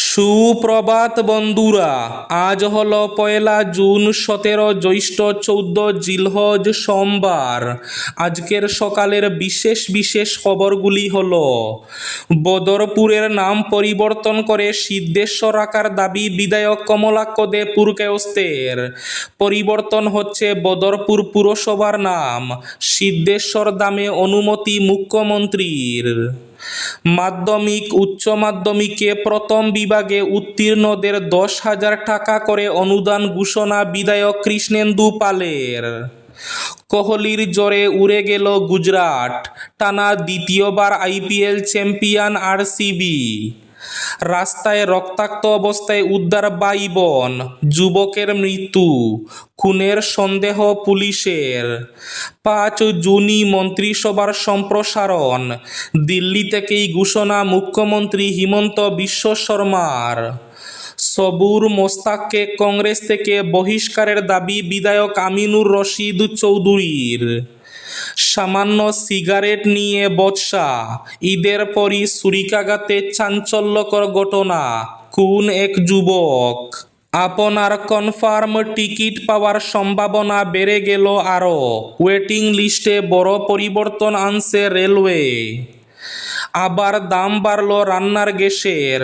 সুপ্রভাত বন্ধুরা, আজ হলো 1 জুন, 17 জ্যৈষ্ঠ, 14 জিলহজ, সোমবার। আজকের সকালের বিশেষ বিশেষ খবরগুলি হলো: বদরপুরের নাম পরিবর্তন করে সিদ্ধেশ্বর রাখার দাবি বিধায়ক কমলাক্ষ দে পুরকায়স্থের। পরিবর্তন হচ্ছে বদরপুর পুরসভার নাম, সিদ্ধেশ্বর দামে অনুমতি মুখ্যমন্ত্রীর। মাধ্যমিক উচ্চ মাধ্যমিকে প্রথম বিভাগে উত্তীর্ণদের 10,000 টাকা করে অনুদান ঘোষণা বিধায়ক কৃষ্ণেন্দু পালের। কোহলির জোরে উড়ে গেল গুজরাট, টানা দ্বিতীয়বার আইপিএল চ্যাম্পিয়ন আরসিবি। রাস্তায় রক্তাক্ত অবস্থায় উদ্ধার 2 বোন, যুবকের মৃত্যু, খুনের সন্দেহ পুলিশের। 5 জুনই মন্ত্রিসভার সম্প্রসারণ, দিল্লি থেকেই ঘোষণা মুখ্যমন্ত্রী হিমন্ত বিশ্ব শর্মার। সবুর মোস্তাককে কংগ্রেস থেকে বহিষ্কারের দাবি বিধায়ক আমিনুর রশিদ চৌধুরীর। সামান্য সিগারেট নিয়ে বচসা, ঈদের পরই ছুরিকাঘাতে চাঞ্চল্যকর ঘটনা, খুন এক যুবক। আপনার কনফার্ম টিকিট পাওয়ার সম্ভাবনা বেড়ে গেল আরও, ওয়েটিং লিস্টে বড় পরিবর্তন আনছে রেলওয়ে। আবার দাম বাড়ল রান্নার গ্যাসের,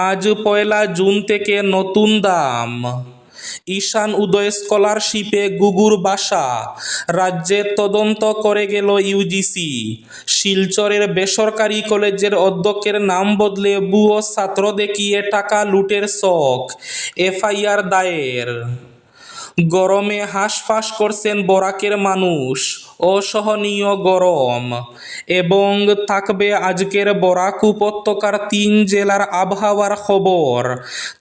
আজ 1 জুন থেকে নতুন দাম। ঈশান উদয় স্কলারশিপে গুগুর বাসা, রাজ্যে তদন্ত করে গেল ইউজিসি। শিলচরের বেসরকারি কলেজের অধ্যক্ষের নাম বদলে ভুয়ো ছাত্র দেখিয়ে টাকা লুটের ছক, এফআইআর দায়ের। গরমে হাঁসফাঁস করছেন বরাকের মানুষ, অসহনীয় গরম। এবং থাকবে আজকের বরাক উপত্যকার 3 জেলার আবহাওয়ার খবর।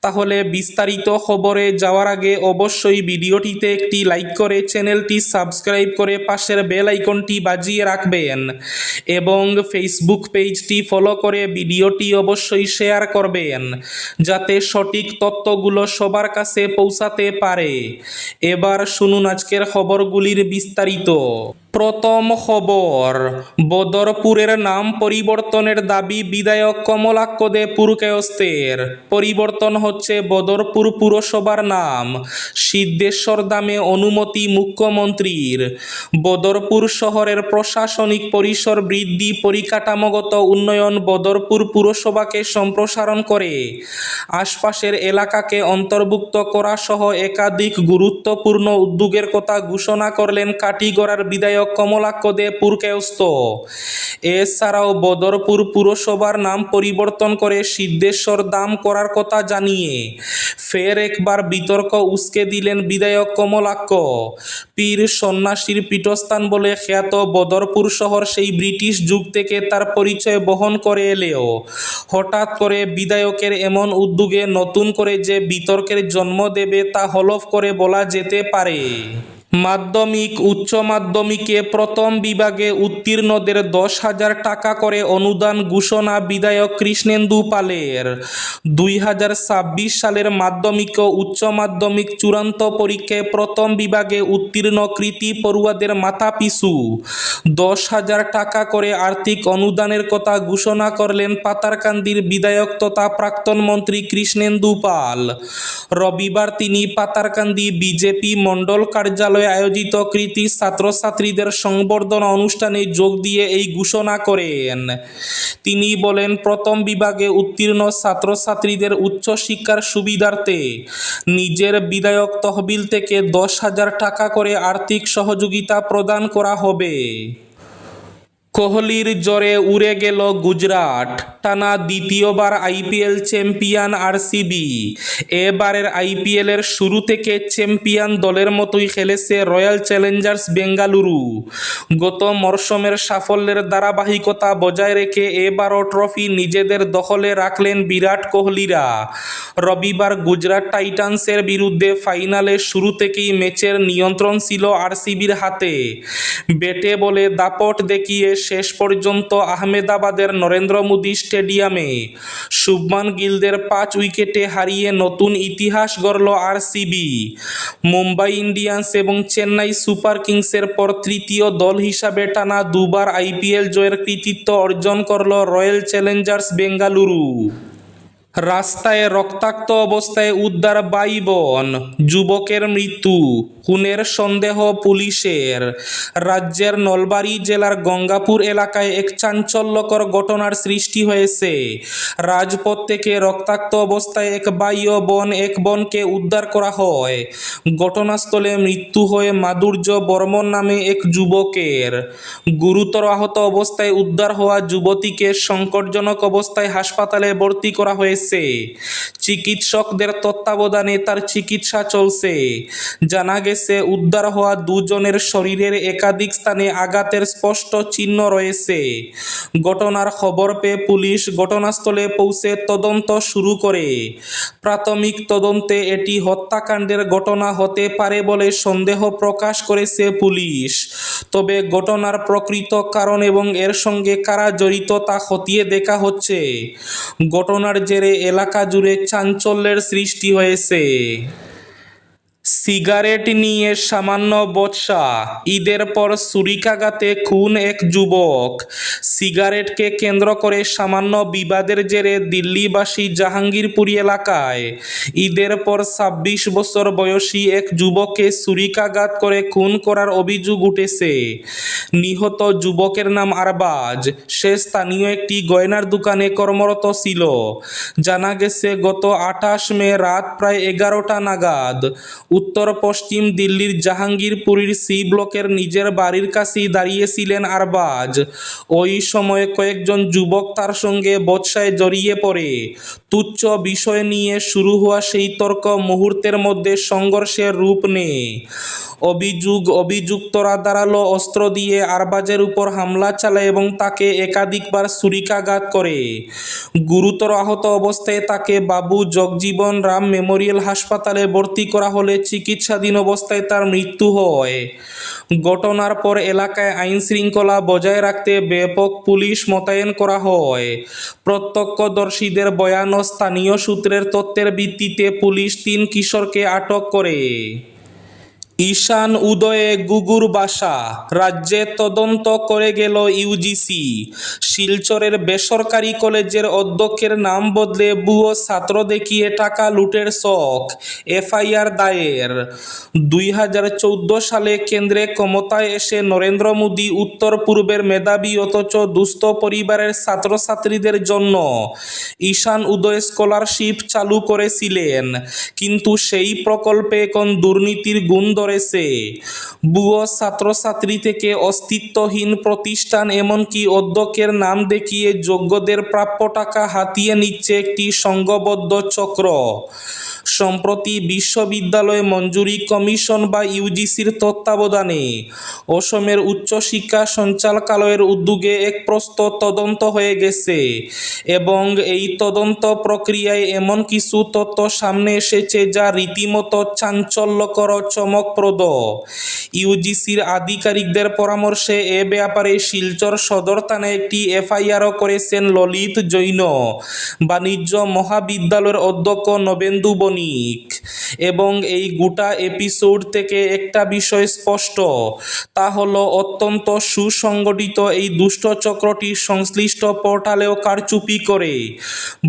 তাহলে বিস্তারিত খবরে যাওয়ার আগে অবশ্যই ভিডিওটিতে একটি লাইক করে চ্যানেলটি সাবস্ক্রাইব করে পাশের বেল আইকনটি বাজিয়ে রাখবেন এবং ফেসবুক পেজটি ফলো করে ভিডিওটি অবশ্যই শেয়ার করবেন, যাতে সঠিক তথ্যগুলো সবার কাছে পৌঁছাতে পারে। এবার শুনুন আজকের খবরগুলির বিস্তারিত। প্রথম খবর, বদরপুরের নাম পরিবর্তনের দাবি বিধায়ক কমলাক্ষ দে পুরকায়স্থের। পরিবর্তন হচ্ছে বদরপুর পুরসভার নাম, সিদ্ধেশ্বর দামে অনুমতি মুখ্যমন্ত্রীর। বদরপুর শহরের প্রশাসনিক পরিসর বৃদ্ধি, পরিকাঠামোগত উন্নয়ন, বদরপুর পুরসভাকে সম্প্রসারণ করে আশপাশের এলাকাকে অন্তর্ভুক্ত করা সহ একাধিক গুরুত্বপূর্ণ উদ্যোগের কথা ঘোষণা করলেন কাটিগড়ার বিধায়ক কমলাক্ষ দে পুরকায়স্থ। এছাড়াও বদরপুর পুরসভার নাম পরিবর্তন করে সিদ্ধেশ্বর দাম করার কথা জানিয়ে ফের একবার বিতর্ক উস্কে দিলেন বিধায়ক কমলাক্ষ। পীর সন্ন্যাসীর পীঠস্থান বলে খ্যাত বদরপুর শহর সেই ব্রিটিশ যুগ থেকে তার পরিচয় বহন করে এলেও হঠাৎ করে বিধায়কের এমন উদ্যোগে নতুন করে যে বিতর্কের জন্ম দেবে তা হলফ করে বলা যেতে পারে। মাধ্যমিক উচ্চ মাধ্যমিকে প্রথম বিভাগে উত্তীর্ণদের 10,000 টাকা করে অনুদান ঘোষণা বিধায়ক কৃষ্ণেন্দু পালের। 2026 সালের মাধ্যমিক ও উচ্চ মাধ্যমিক চূড়ান্ত পরীক্ষায় প্রথম বিভাগে উত্তীর্ণ কৃতী পড়ুয়াদের মাথাপিছু 10,000 টাকা করে আর্থিক অনুদানের কথা ঘোষণা করলেন পাতারকান্দির বিধায়ক তথা প্রাক্তন মন্ত্রী কৃষ্ণেন্দু পাল। রবিবার তিনি পাতারকান্দি বিজেপি মণ্ডল কার্যালয়ে আয়োজিত কৃতী ছাত্রছাত্রীদের সংবর্ধনা অনুষ্ঠানে যোগ দিয়ে এই ঘোষণা করেন। তিনি বলেন, প্রথম বিভাগে উত্তীর্ণ ছাত্রছাত্রীদের উচ্চশিক্ষার সুবিধার্থে নিজের বিধায়ক তহবিল থেকে 10,000 টাকা করে আর্থিক সহযোগিতা প্রদান করা হবে। কোহলির জোরে উড়ে গেল গুজরাট, টানা দ্বিতীয়বার আইপিএল চ্যাম্পিয়ন আরসিবি। এবারের আইপিএলের শুরু থেকে চ্যাম্পিয়ন দলের মতোই খেলেছে রয়্যাল চ্যালেঞ্জার্স বেঙ্গালুরু। গত মরশুমের সাফল্যের ধারাবাহিকতা বজায় রেখে এবারও ট্রফি নিজেদের দখলে রাখলেন বিরাট কোহলিরা। রবিবার গুজরাট টাইটান্সের বিরুদ্ধে ফাইনালের শুরু থেকেই ম্যাচের নিয়ন্ত্রণ ছিল আরসিবির হাতে। ব্যাটে বলে দাপট দেখিয়ে শেষ পর্যন্ত আহমেদাবাদের নরেন্দ্র মোদী স্টেডিয়ামে শুভমান গিলদের 5 উইকেটে হারিয়ে নতুন ইতিহাস গড়ল আরসিবি। মুম্বাই ইন্ডিয়ান্স এবং চেন্নাই সুপার কিংসের পর তৃতীয় দল হিসাবে টানা 2বার আইপিএল জয়ের কৃতিত্ব অর্জন করল রয়্যাল চ্যালেঞ্জার্স বেঙ্গালুরু। রাস্তায় রক্তাক্ত অবস্থায় উদ্ধার 22 বোন, যুবকের মৃত্যু, খুনের সন্দেহ পুলিশের। রাজ্যের নলবাড়ি জেলার গঙ্গাপুর এলাকায় এক চাঞ্চল্যকর ঘটনার সৃষ্টি হয়েছে। রাজপথ থেকে রক্তাক্ত অবস্থায় এক ভাই ও বোন এক বোনকে উদ্ধার করা হয়। ঘটনাস্থলে মৃত্যু হয় মাধুর্য বর্মন নামে এক যুবকের। গুরুতর আহত অবস্থায় উদ্ধার হওয়া যুবতীকে সংকটজনক অবস্থায় হাসপাতালে ভর্তি করা হয়েছে। চিকিৎসকদের তত্ত্বাবধানে তার চিকিৎসা চলছে। জানা গেছে, উদ্ধার হওয়া দুজনের শরীরের একাধিক স্থানে আঘাতের স্পষ্ট চিহ্ন রয়েছে। ঘটনার খবর পেয়ে পুলিশ ঘটনাস্থলে পৌঁছে তদন্ত শুরু করে। প্রাথমিক তদন্তে এটি হত্যাকাণ্ডের ঘটনা হতে পারে বলে সন্দেহ প্রকাশ করেছে পুলিশ। তবে ঘটনার প্রকৃত কারণ এবং এর সঙ্গে কারা জড়িত তা খতিয়ে দেখা হচ্ছে। ঘটনার জেরে এলাকা জুড়ে চাঞ্চল্যের সৃষ্টি হয়েছে। সিগারেট নিয়ে সামান্য বচসা, ঈদের পর ছুরিকাঘাতে খুন এক যুবক। সিগারেটকে কেন্দ্র করে সামান্য বিবাদের জেরে দিল্লিবাসী জাহাঙ্গীরপুরি এলাকায় ঈদের পর 26 বছর বয়সী এক যুবককে ছুরিকাঘাত করে খুন করার অভিযোগ উঠেছে। নিহত যুবকের নাম আরবাজ। সে স্থানীয় একটি গয়নার দোকানে কর্মরত ছিল। জানা গেছে, গত 28 মে রাত প্রায় 11টা নাগাদ উত্তর পশ্চিম দিল্লির জাহাঙ্গীরপুরীর সি ব্লকের নিজের বাড়ির কাছেই দাঁড়িয়েছিলেন আরবাজ। ওই সময় কয়েকজন যুবক তার সঙ্গে বচসায় জড়িয়ে পড়ে। তুচ্ছ বিষয় নিয়ে শুরু হওয়া সেই তর্ক মুহূর্তের মধ্যে সংঘর্ষের রূপ নেয়। অভিযুক্তরা ধারালো অস্ত্র দিয়ে আরবাজের উপর হামলা চালায় এবং তাকে একাধিকবার ছুরিকাঘাত করে। গুরুতর আহত অবস্থায় তাকে বাবু জগজীবন রাম মেমোরিয়াল হাসপাতালে ভর্তি করা হলে চিকিৎসাধীন অবস্থায় তার মৃত্যু হয়। ঘটনার পর এলাকায় আইন শৃঙ্খলা বজায় রাখতে ব্যাপক পুলিশ মোতায়েন করা হয়। প্রত্যক্ষদর্শীদের বয়ান ও স্থানীয় সূত্রের তথ্যের ভিত্তিতে পুলিশ 3 কিশোরকে আটক করে। ঈশান উদয়ে গুগুর বাসা, রাজ্যে তদন্ত করে গেল ইউজিসি। শিলচরের বেসরকারি কলেজের অধ্যক্ষের নাম বদলে ভুয়ো ছাত্র দেখিয়ে টাকা লুটের শখ, এফআইআর দায়ের। 2014 সালে কেন্দ্রে ক্ষমতায় এসে নরেন্দ্র মোদী উত্তর পূর্বের মেধাবী অথচ দুস্থ পরিবারের ছাত্রছাত্রীদের জন্য ঈশান উদয় স্কলারশিপ চালু করেছিলেন। কিন্তু সেই প্রকল্পে এখন দুর্নীতির গুণ ধরেছে। ভুয়ো ছাত্রছাত্রী থেকে অস্তিত্বহীন প্রতিষ্ঠান, এমনকি অধ্যক্ষের নাম দেখিয়ে যোগ্যদের প্রাপ্য টাকা হাতিয়ে নিচ্ছে একটি সংঘবদ্ধ চক্র। সম্প্রতি বিশ্ববিদ্যালয় মঞ্জুরি কমিশন বা ইউজিসির তত্ত্বাবধানে অসমের উচ্চশিক্ষা সঞ্চালকালয়ের উদ্যোগে এক প্রস্তুত তদন্ত হয়ে গেছে এবং এই তদন্ত প্রক্রিয়ায় এমন কিছু তথ্য সামনে এসেছে যা রীতিমতো চাঞ্চল্যকর ও চমকপ্রদ। ইউজিসির আধিকারিকদের পরামর্শে এ ব্যাপারে শিলচর সদর থানায় একটি এফআইআরও করেছেন ললিত জৈন, বাণিজ্য মহাবিদ্যালয়ের অধ্যক্ষ নবেন্দু বণিক। এবং এই গোটা এপিসোড থেকে একটা বিষয় স্পষ্ট, তা হলো অত্যন্ত সুসংগঠিত এই দুষ্ট চক্রটি সংশ্লিষ্ট পোর্টালেও কারচুপি করে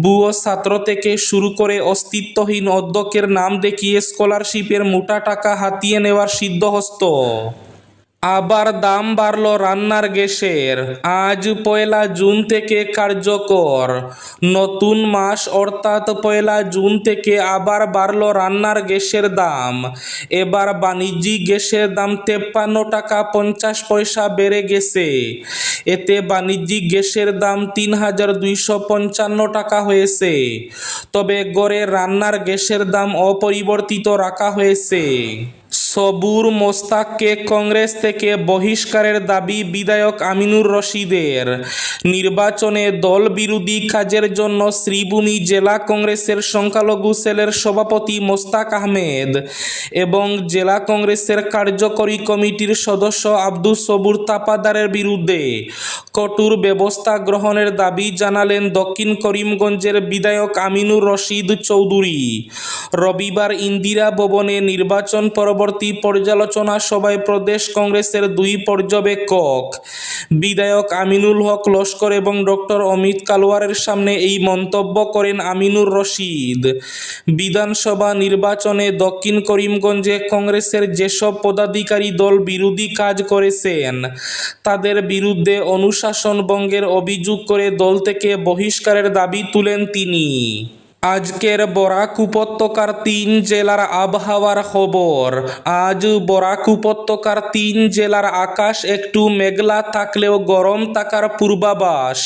ভুয়ো ছাত্র থেকে শুরু করে অস্তিত্বহীন অধ্যক্ষের নাম দেখিয়ে স্কলারশিপের মোটা টাকা হাতিয়ে নেওয়ার সিদ্ধহস্ত। আবার দাম বাড়ল রান্নার গ্যাসের। আজ 1 জুন থেকে কার্যকর। নতুন মাস অর্থাৎ 1 জুন থেকে আবার বাড়ল রান্নার গ্যাসের দাম। এবার বাণিজ্যিক গ্যাসের দাম 53 টাকা 50 পয়সা বেড়ে গেছে। এতে বাণিজ্যিক গ্যাসের দাম 3255 টাকা হয়েছে। তবে গড়ে রান্নার গ্যাসের দাম অপরিবর্তিত রাখা হয়েছে। সবুর মোস্তাককে কংগ্রেস থেকে বহিষ্কারের দাবি বিধায়ক আমিনুর রশিদের। নির্বাচনে দল বিরোধী কাজের জন্য শ্রীভূমি জেলা কংগ্রেসের সংখ্যালঘু সেলের সভাপতি মোস্তাক আহমেদ এবং জেলা কংগ্রেসের কার্যকরী কমিটির সদস্য আব্দুস সবুর তাপাদারের বিরুদ্ধে কঠোর ব্যবস্থা গ্রহণের দাবি জানালেন দক্ষিণ করিমগঞ্জের বিধায়ক আমিনুর রশিদ চৌধুরী। রবিবার ইন্দিরা ভবনে নির্বাচন পরবর্তী পরবর্তী পর্যালোচনা সভায় প্রদেশ কংগ্রেসের 2 পর্যবেক্ষক বিধায়ক আমিনুল হক লস্কর এবং ডক্টর অমিত কালওয়ারের সামনে এই মন্তব্য করেন আমিনুর রশিদ। বিধানসভা নির্বাচনে দক্ষিণ করিমগঞ্জে কংগ্রেসের যেসব পদাধিকারী দল বিরোধী কাজ করেছেন তাদের বিরুদ্ধে অনুশাসন ভঙ্গের অভিযোগ করে দল থেকে বহিষ্কারের দাবি তুলেন তিনি। আজকের বরাক উপত্যকার 3 জেলার আবহাওয়ার খবর। আজ বরাক উপত্যকার 3 জেলার আকাশ একটু মেঘলা থাকলেও গরম থাকার পূর্বাভাস।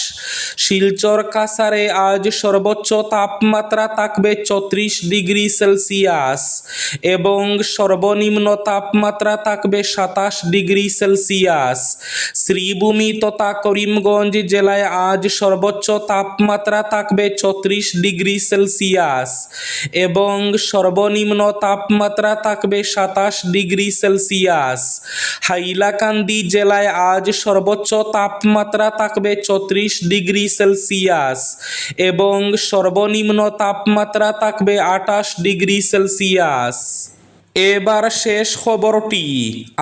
শিলচর কাছাড়ে আজ সর্বোচ্চ তাপমাত্রা থাকবে 34 ডিগ্রি সেলসিয়াস এবং সর্বনিম্ন তাপমাত্রা থাকবে 27 ডিগ্রি সেলসিয়াস। শ্রীভূমি তথা করিমগঞ্জ জেলায় আজ সর্বোচ্চ তাপমাত্রা থাকবে 34 ডিগ্রি সেলসিয়াস এবং সর্বনিম্ন তাপমাত্রা থাকবে 27 ডিগ্রি সেলসিয়াস। হাইলাকান্দি জেলায় আজ সর্বোচ্চ তাপমাত্রা থাকবে 34 ডিগ্রি সেলসিয়াস এবং সর্বনিম্ন তাপমাত্রা থাকবে 28 ডিগ্রি সেলসিয়াস। এবার শেষ খবরটি।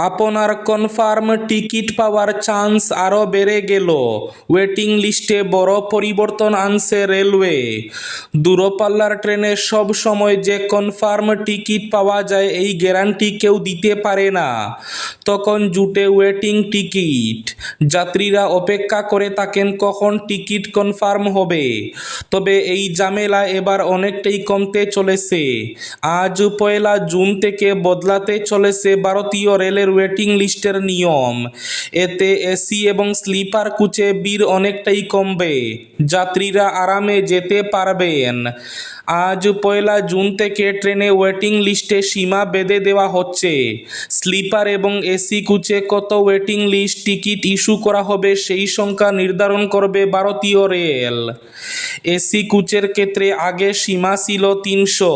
আপনার কনফার্ম টিকিট পাওয়ার চান্স আরও বেড়ে গেল। ওয়েটিং লিস্টে বড় পরিবর্তন আনছে রেলওয়ে। দূরপাল্লার ট্রেনে সব সময় যে কনফার্ম টিকিট পাওয়া যায় এই গ্যারান্টি কেউ দিতে পারে না। তখন জুটে ওয়েটিং টিকিট। যাত্রীরা অপেক্ষা করে থাকেন কখন টিকিট কনফার্ম হবে। তবে এই ঝামেলা এবার অনেকটাই কমতে চলেছে। আজ 1 জুন থেকে বদলাতে চলেছে ভারতীয় রেলের ওয়েটিং লিস্টের নিয়ম। এতে এসি এবং স্লিপার কোচে ভিড় অনেকটাই কমবে। যাত্রীরা আরামে যেতে পারবেন। আজ 1 জুন থেকে ট্রেনে ওয়েটিং লিস্টে সীমা বেঁধে দেওয়া হচ্ছে। স্লিপার এবং এসি কোচে কত ওয়েটিং লিস্ট টিকিট ইস্যু করা হবে সেই সংখ্যা নির্ধারণ করবে ভারতীয় রেল। এসি কোচের ক্ষেত্রে আগে সীমা ছিল 300,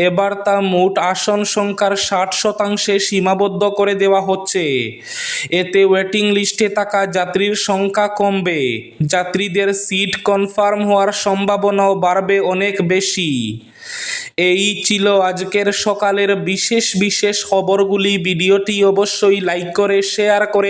এবার তা মোট আসন সংখ্যার 60% সীমাবদ্ধ করে দেওয়া হচ্ছে। এতে ওয়েটিং লিস্টে থাকা যাত্রীর সংখ্যা কমবে। যাত্রীদের সিট কনফার্ম হওয়ার সম্ভাবনাও বাড়বে অনেক বেশি। এই ছিল আজকের সকালের বিশেষ খবরগুলি। ভিডিওটি অবশ্যই লাইক করে শেয়ার করে